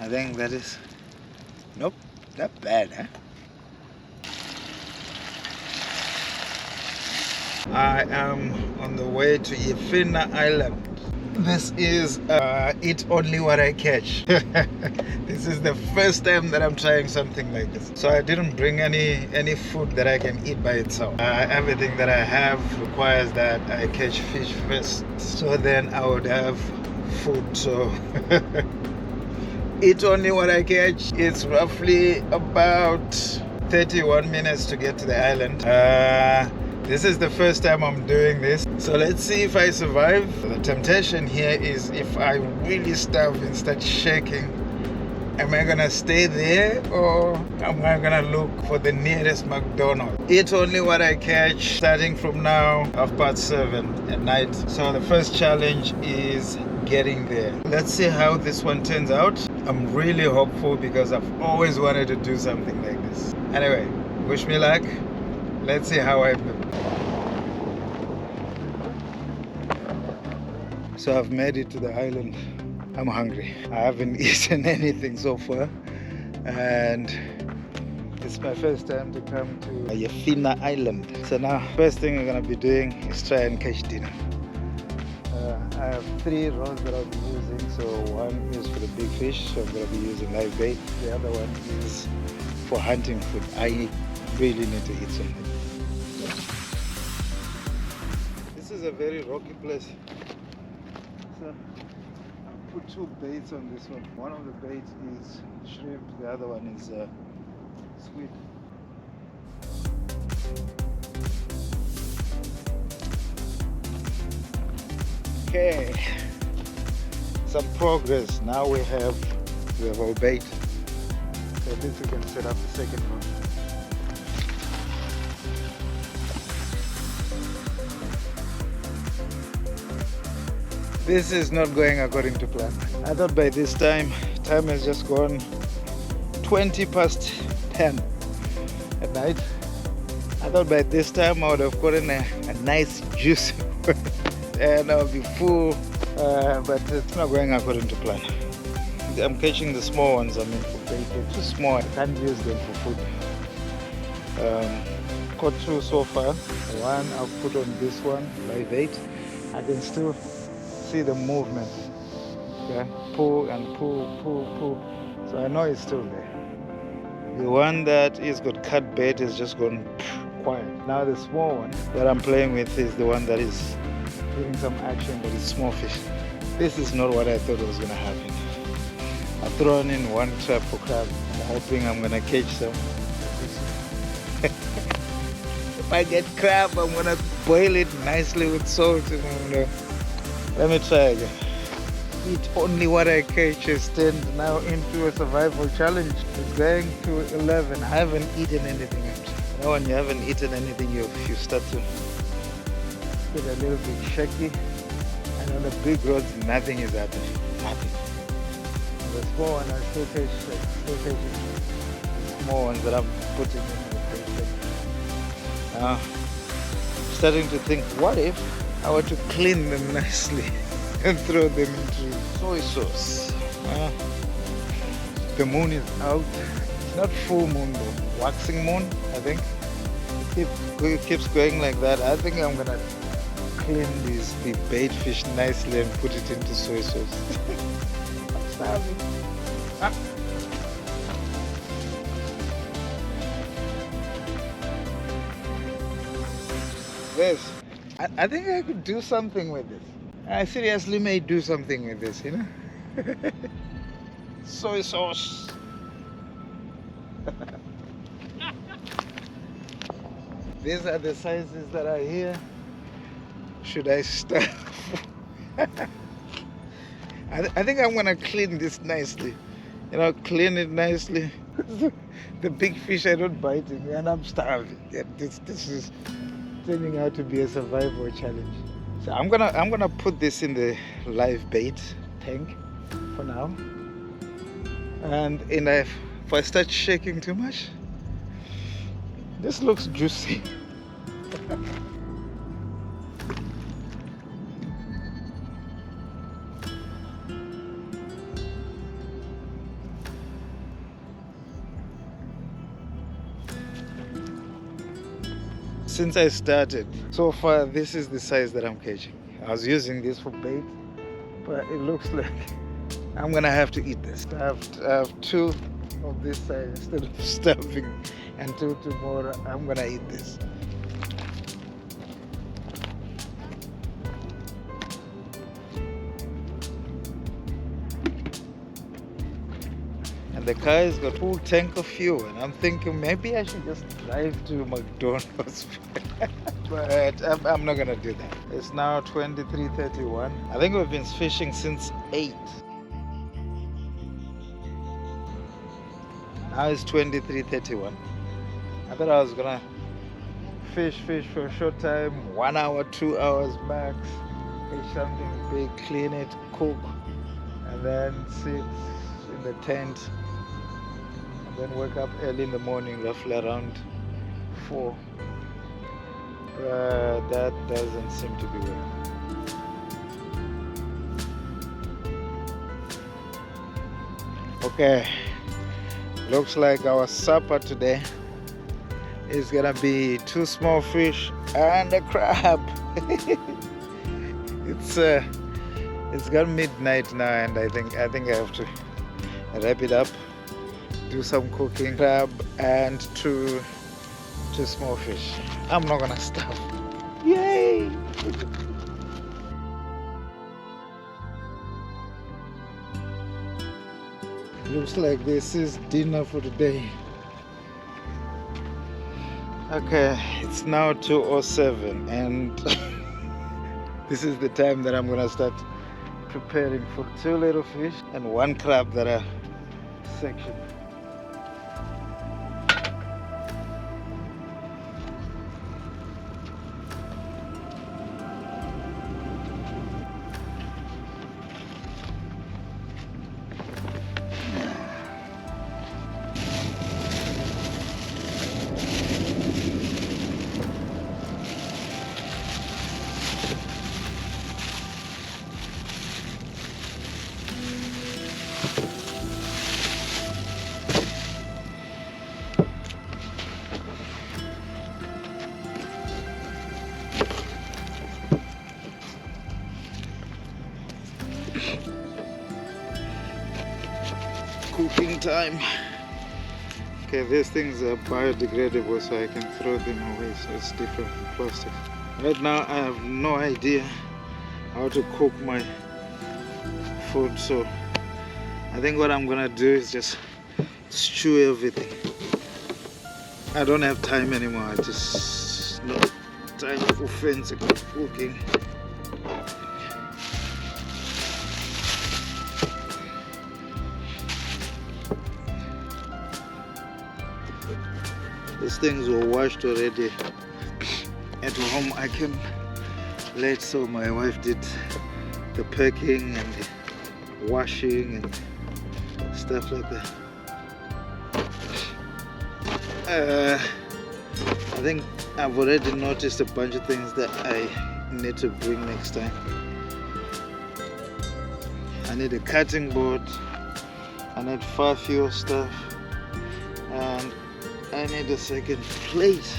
I think that is, nope, not bad, huh? I am on the way to Yifenah Island. This is eat only what I catch. This is the first time that I'm trying something like this. So I didn't bring any food that I can eat by itself. Everything that I have requires that I catch fish first. So then I would have food. So eat only what I catch. It's roughly about 31 minutes to get to the island. This is the first time I'm doing this, so let's see if I survive. The temptation here is if I really starve and start shaking, am I gonna stay there or am I gonna look for the nearest McDonald's? Eat only what I catch, starting from now, 7:30 at night. So the first challenge is getting there. Let's see how this one turns out. I'm really hopeful because I've always wanted to do something like this. Anyway, wish me luck. Let's see how I do. So I've made it to the island. I'm hungry. I haven't eaten anything so far, and it's my first time to come to Yifenah Island. So now, first thing we're gonna be doing is try and catch dinner. I have 3 rods that I'll be using. So one is for the big fish, so I'm gonna be using live bait. The other one is for hunting food. I really need to eat something. This is a very rocky place. So I'll put 2 baits on this one. One of the baits is shrimp, the other one is squid. Okay, some progress. Now we have our bait. So at least we can set up the second one. This is not going according to plan. I thought by this time has just gone 20 past 10 at night. I thought by this time I would have gotten a nice juice and I'll be full, but it's not going according to plan. I'm catching the small ones, I mean for bait. They're too small, I can't use them for food. Caught 2 so far. One I'll put on this one, live bait. I can still see the movement. Okay, pull and pull, pull, pull. So I know it's still there. The one that is got cut bait is just gone quiet. Now the small one that I'm playing with is the one that is getting some action, but it's small fish. This is not what I thought was gonna happen. I've thrown in 1 trap for crab. I'm hoping I'm gonna catch some. If I get crab, I'm gonna boil it nicely with salt and I'm gonna... Let me try again. Eat only what I catch is turned now into a survival challenge. It's going to 11. I haven't eaten anything yet. You know, when you haven't eaten anything, you start to get a little bit shaky. And on the big roads, nothing is happening. Nothing. And the small one, I still catching the small ones that I'm putting in the bait. Now, I'm starting to think, what if I want to clean them nicely and throw them into soy sauce. The moon is out. It's not full moon though, waxing moon, I think. It keeps going like that. I think I'm gonna clean the bait fish nicely and put it into soy sauce. I'm starving. This. I think I could do something with this. I seriously may do something with this, you know? Soy sauce. These are the sizes that are here. Should I start? I think I'm gonna clean this nicely. You know, clean it nicely. The big fish are not biting and I'm starving. Yeah, this is turning out to be a survival challenge. So I'm gonna put this in the live bait tank for now. And if I start shaking too much, this looks juicy. since I started. So far, this is the size that I'm catching. I was using this for bait, but it looks like I'm gonna have to eat this. I have two of this size instead of stuffing and two tomorrow. I'm gonna eat this. And the car has got full tank of fuel, and I'm thinking maybe I should just drive to McDonald's. But I'm not gonna do that. It's now 23:31. I think we've been fishing since 8. Now it's 23:31. I thought I was gonna fish for a short time, 1 hour, 2 hours max, catch something big, clean it, cook, and then sit in the tent, and then wake up early in the morning, roughly around 4. That doesn't seem to be working. Okay, looks like our supper today is gonna be 2 small fish and a crab. It's got midnight now, and I think I have to wrap it up, do some cooking. Crab and two small fish. I'm not gonna stop. Yay! Looks like this is dinner for today. Okay, it's now 2:07, and this is the time that I'm gonna start preparing for 2 little fish and 1 crab that are sectioned. Cooking time. Okay, these things are biodegradable, so I can throw them away, so it's different from plastic. Right now I have no idea how to cook my food, so I think what I'm gonna do is just stew everything. I don't have time anymore. I just no time for fancy cooking. These things were washed already at home. I came late, so my wife did the packing and the washing and stuff like that. I think I've already noticed a bunch of things that I need to bring next time. I need a cutting board, I need far fuel stuff, and I need a second plate.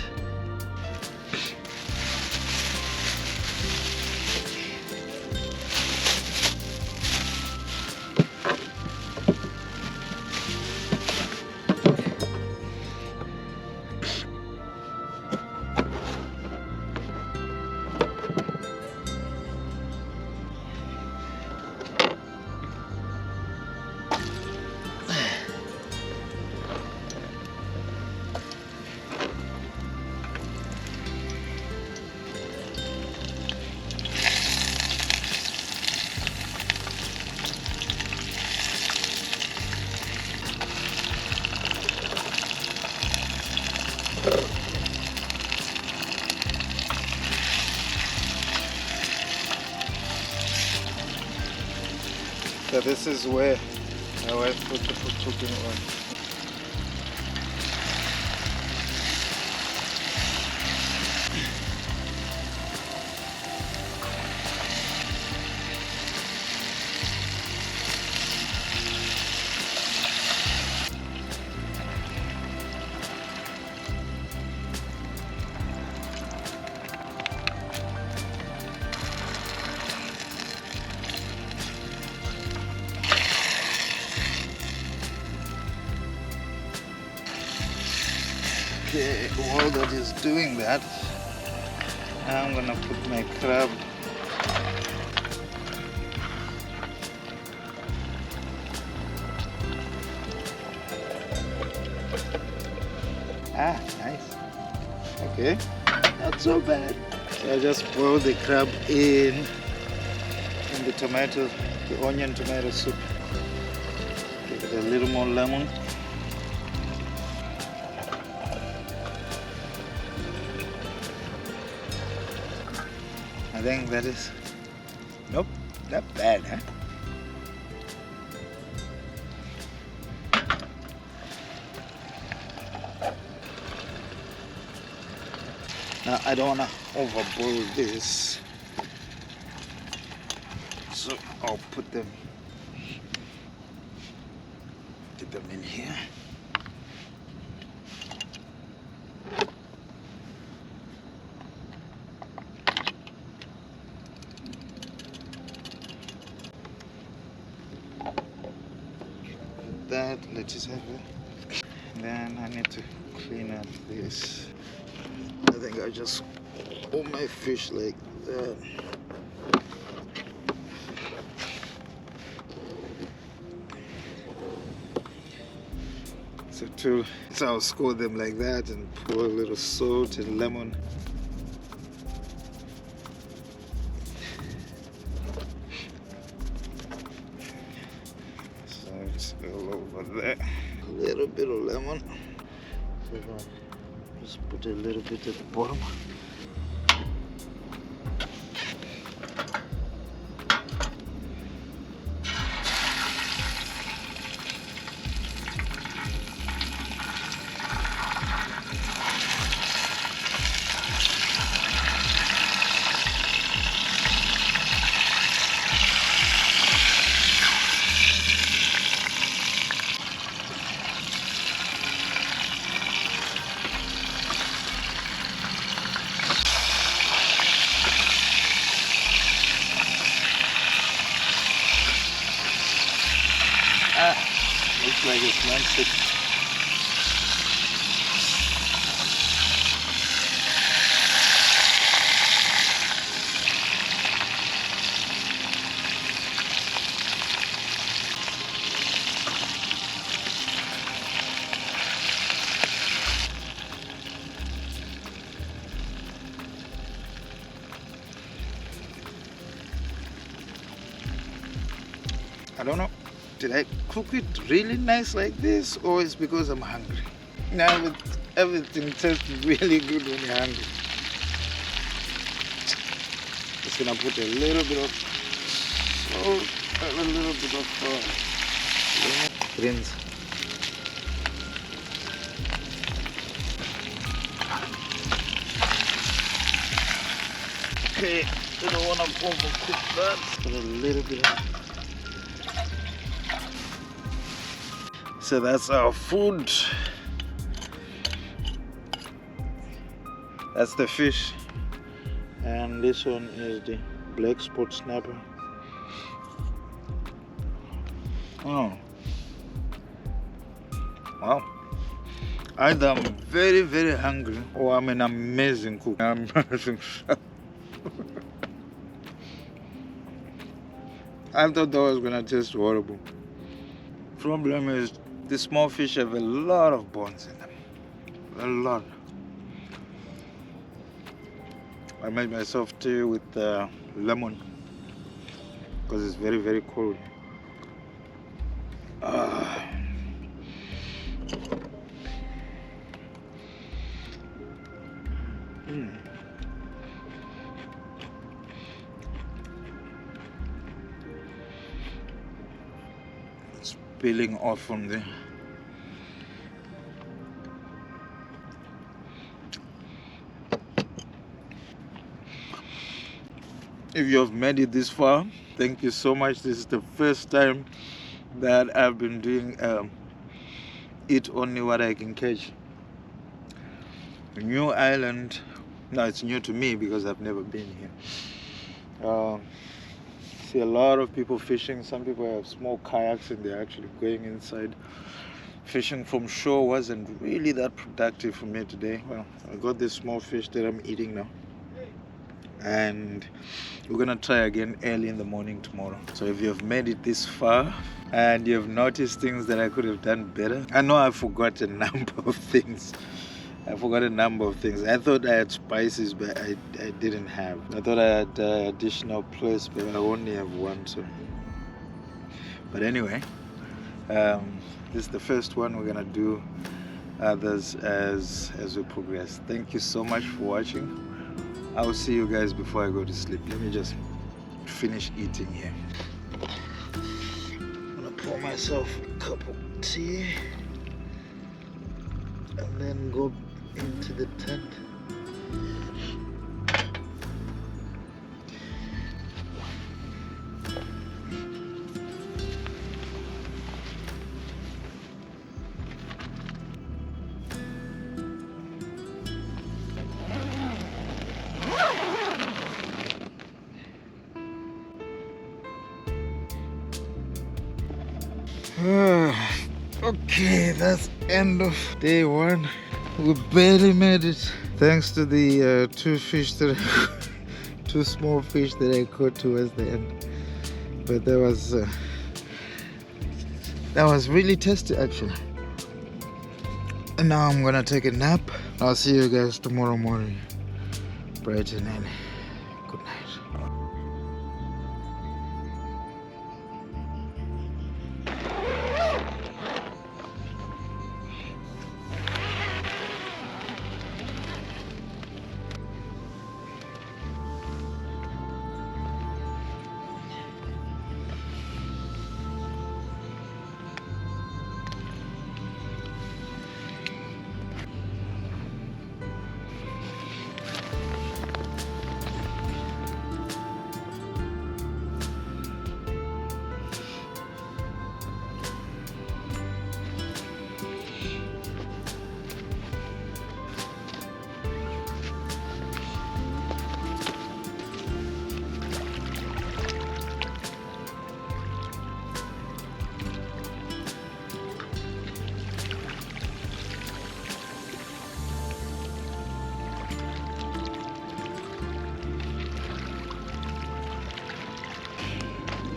So this is where my wife put the cooking on. Okay, while that is doing that, I'm gonna put my crab. Ah, nice. Okay, not so bad. So I just boil the crab in the tomato, the onion tomato soup. Give it a little more lemon. I think that is, nope, not bad, huh? Now I don't want to overboil this, so I'll put them in here. That, let's just have it. Then I need to clean up this. I think I just hold my fish like that. So I'll score them like that and pour a little salt and lemon. So it's all over there. A little bit of lemon. So just put a little bit at the bottom. Looks like it's non-stick. I don't know. Did I cook it really nice like this, or it's because I'm hungry? Now everything tastes really good when you're hungry. Just gonna put a little bit of salt, a little bit of greens. Okay, I don't want to overcook that. Put a little bit of. So that's our food. That's the fish. And this one is the black spot snapper. Oh. Wow. Either I'm very, very hungry or I'm an amazing cook. I thought that was gonna taste horrible. Problem is, the small fish have a lot of bones in them. A lot. I made myself tea with lemon because it's very, very cold. It's peeling off from there. If you have made it this far, thank you so much. This is the first time that I've been doing eat only what I can catch. A new island. No, it's new to me because I've never been here. See a lot of people fishing. Some people have small kayaks and they're actually going inside Fishing from shore wasn't really that productive for me today. Well, I got this small fish that I'm eating now. And we're gonna try again early in the morning tomorrow. So if you've made it this far and you've noticed things that I could have done better, I know I forgot a number of things. I thought I had spices, but I didn't have. I thought I had additional plates, but I only have one. So, but anyway, this is the first one. We're gonna do others as we progress. Thank you so much for watching. I will see you guys before I go to sleep. Let me just finish eating here. I'm gonna pour myself a cup of tea and then go into the tent. Okay, that's end of day one. We barely made it, thanks to the two small fish that I caught towards the end. But that was really tasty actually. And now I'm gonna take a nap. I'll see you guys tomorrow morning, bright and early. Good night.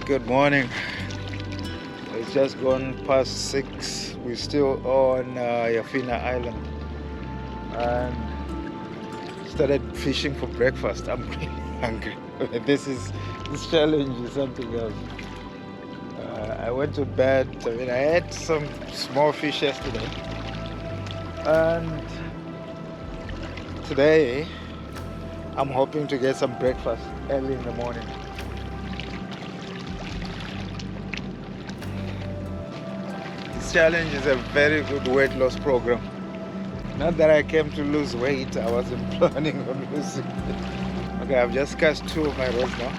Good morning. It's just gone past 6. We're still on Yifenah Island and started fishing for breakfast. I'm really hungry. This challenge is something else. I went to bed. I had some small fish yesterday, and today I'm hoping to get some breakfast early in the morning. Challenge is a very good weight loss program. Not that I came to lose weight, I wasn't planning on losing it. Okay, I've just cast 2 of my rods now.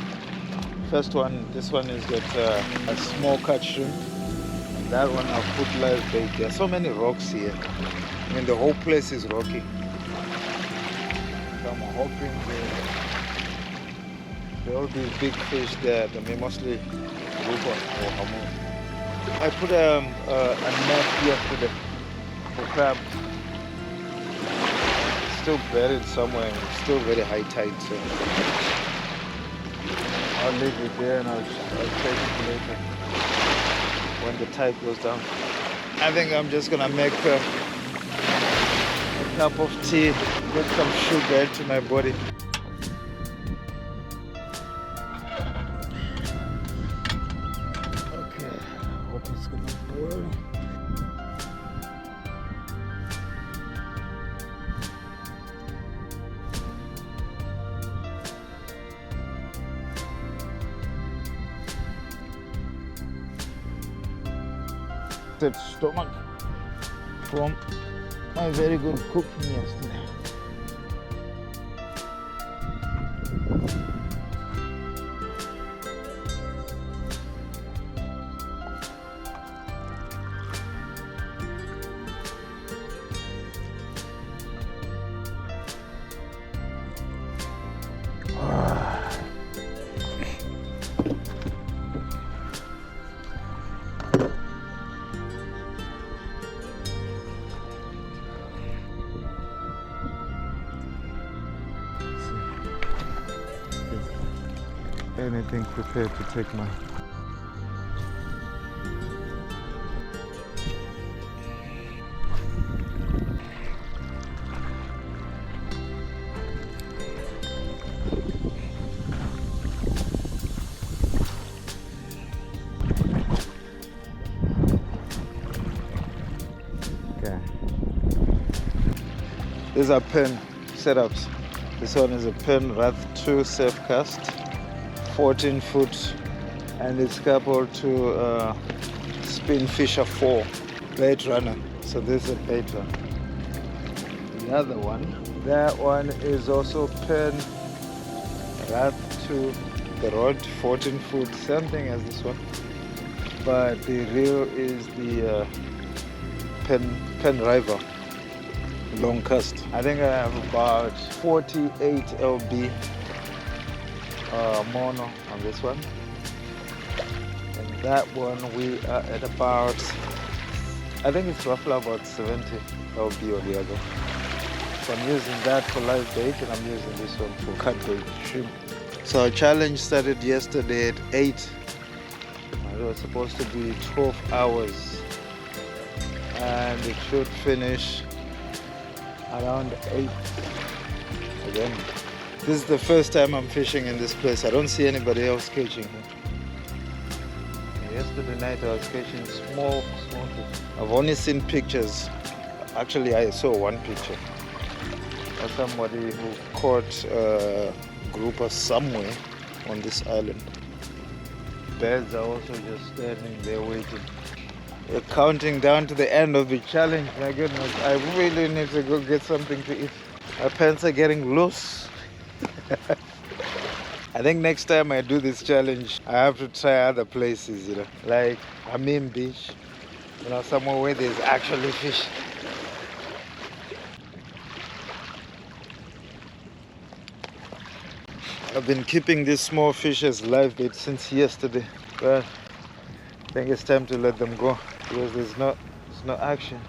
First one, this one is got a small cut shrimp. That one I've put live bait. There are so many rocks here. I mean, the whole place is rocky. So I'm hoping all these big fish there, they mostly group or hammer. I put a net yesterday for crab. It's still buried somewhere. It's still very high tide, so I'll leave it there and I'll take it later when the tide goes down. I think I'm just gonna make a cup of tea, get some sugar into my body. Stomach from my very good cooking yesterday. anything prepared to take my. Okay. These are pen setups. This one is a pen Rath 2 safe cast, 14 foot, and it's coupled to Spin Fisher 4 bait runner. So this is a bait runner. The other one, that one is also pen Rath 2, the rod 14 foot, same thing as this one, but the reel is the pen rival long cast. I think I have about 48 lb mono on this one, and that one we are at about, I think it's roughly about 70 lb on the other. So I'm using that for live bait, and I'm using this one for cut bait shrimp. So our challenge started yesterday at 8. It was supposed to be 12 hours, and it should finish around 8 again. This is the first time I'm fishing in this place. I don't see anybody else catching here. Yesterday night I was catching small fish. I've only seen pictures. Actually, I saw one picture of somebody who caught a grouper somewhere on this island. Birds are also just standing there waiting. We're counting down to the end of the challenge. My goodness, I really need to go get something to eat. My pants are getting loose. I think next time I do this challenge, I have to try other places, like Amim Beach, somewhere where there's actually fish. I've been keeping these small fish as live bait since yesterday, but I think it's time to let them go because there's no action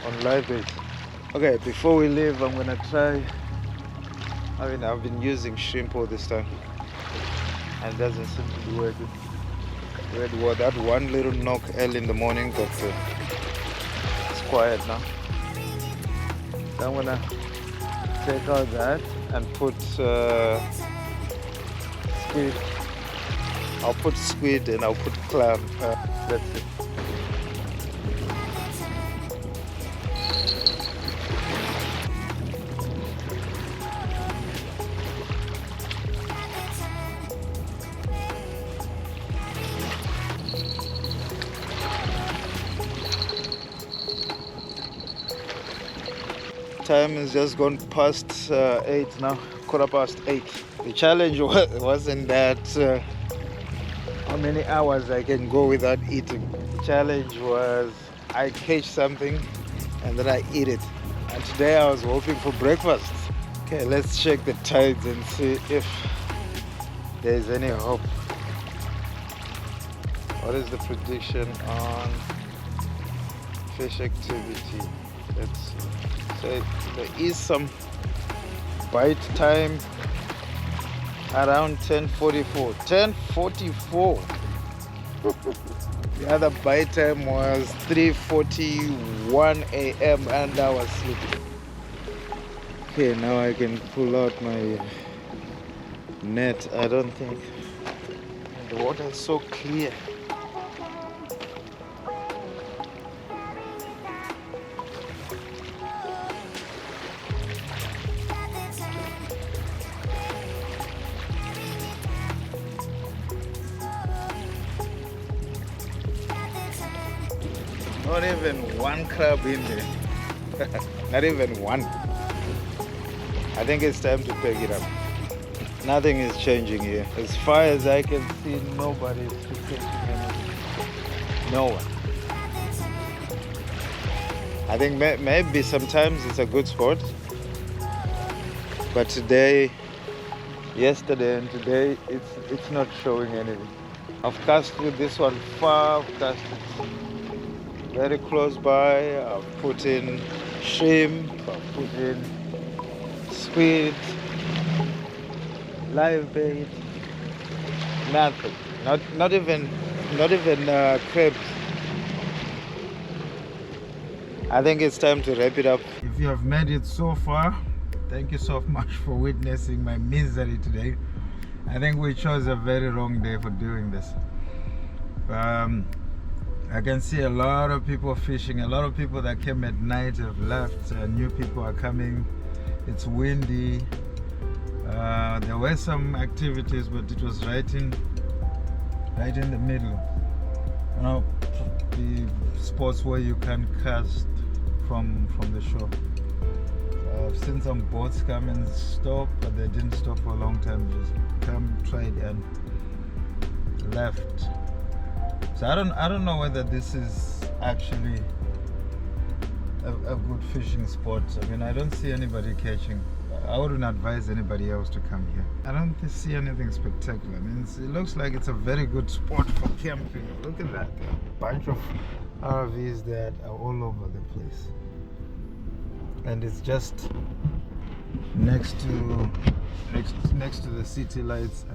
on live bait. Okay, before we leave, I'm gonna try. I've been using shrimp all this time, and it doesn't seem to be working. We had that one little knock early in the morning, but it's quiet now. So I'm gonna take out that and put squid. I'll put squid and I'll put clam. That's it. Time is just gone past 8 now, 8:15. The challenge wasn't that how many hours I can go without eating. The challenge was I catch something and then I eat it. And today I was hoping for breakfast. Okay, let's check the tides and see if there's any hope. What is the prediction on fish activity? Let's see. So there is some bite time around 10:44. 10:44. The other bite time was 3:41 a.m. and I was sleeping. Okay, now I can pull out my net. I don't think. And the water is so clear. Not even one crab in there. Not even one. I think it's time to pick it up. Nothing is changing here. As far as I can see, nobody is catching anything. No one. I think maybe sometimes it's a good sport. But today, yesterday and today, it's not showing anything. I've cast with this one far, I've cast it very close by. I've put in shrimp, I've put in squid, live bait, Nothing. Not even crabs. I think it's time to wrap it up. If you have made it so far, thank you so much for witnessing my misery today. I think we chose a very wrong day for doing this. I can see a lot of people fishing. A lot of people that came at night have left. New people are coming. It's windy. There were some activities, but it was right in the middle. You know, the spots where you can cast from the shore. I've seen some boats come and stop, but they didn't stop for a long time. Just come, tried, and left. So I don't know whether this is actually a good fishing spot. I mean, I don't see anybody catching. I wouldn't advise anybody else to come here. I don't see anything spectacular. I mean, it looks like it's a very good spot for camping. Look at that. A bunch of RVs that are all over the place. And it's just next to the city lights.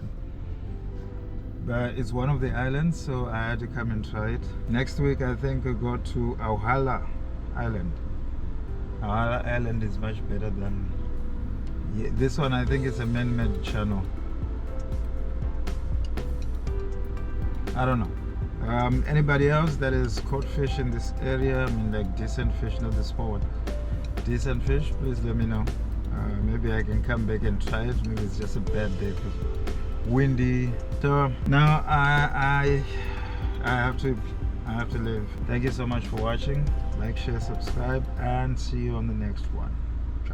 But it's one of the islands, so I had to come and try it. Next week, I think we'll go to Auhala Island. Auhala Island is much better than this one. I think it's a man-made channel. I don't know. Anybody else that has caught fish in this area? I mean, like decent fish, not the small one. Decent fish, please let me know. Maybe I can come back and try it. Maybe it's just a bad day because windy. So now I have to leave. Thank you so much for watching. Like, share, subscribe, and see you on the next one.